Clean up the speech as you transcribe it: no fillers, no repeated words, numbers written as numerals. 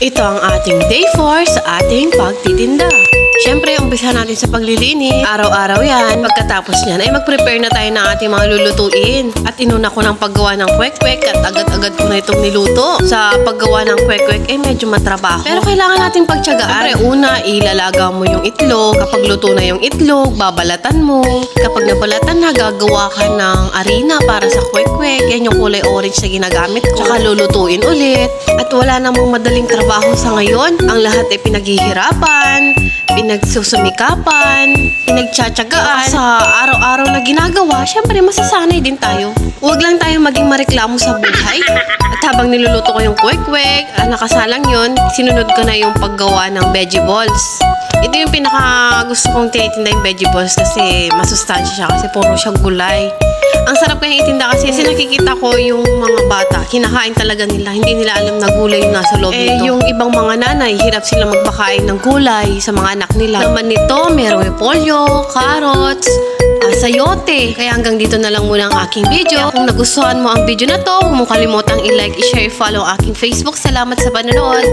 Ito ang ating day 4 sa ating pagtitinda. Siyempre, umpisa natin sa paglilinis. Araw-araw yan. Pagkatapos niyan, ay mag-prepare na tayo ng ating mga lulutuin. At inuna ko ng paggawa ng kwek-kwek at agad-agad ko na itong niluto. Sa paggawa ng kwek-kwek, ay medyo matrabaho. Pero kailangan nating pagtiyagaan. Siyempre, una, ilalaga mo yung itlog. Kapag luto na yung itlog, babalatan mo. Kapag nabalatan na, gagawa ka ng harina para sa kwek-kwek. Yan yung kulay orange na ginagamit ko. Tsaka lulutuin ulit. At wala namang madaling trabaho sa ngayon. Ang lahat ay pinaghihirapan, pinagsusumikapan, pinagtsatsagaan. Sa araw-araw na ginagawa, syempre masasanay din tayo. Huwag lang tayo maging mareklamo sa buhay. At habang niluluto ko yung kwek-kwek, nakasalang yun, sinunod ko na yung paggawa ng veggie balls. Ito yung pinaka gusto kong tinitinda yung veggie balls kasi masustansya siya kasi puro siya gulay. Ang sarap kayang itinda kasi nakikita ko yung mga bata, kinakain talaga nila. Hindi nila alam na gulay yung nasa loob nito. Yung ibang mga nanay, hirap sila magbakain ng gulay sa mga anak nila. Naman nito, merong repolyo, carrots, sayote. Kaya hanggang dito na lang muna ang aking video. Kung nagustuhan mo ang video na to, huwag mong kalimutang i-like, i-share, follow ang aking Facebook. Salamat sa panonood!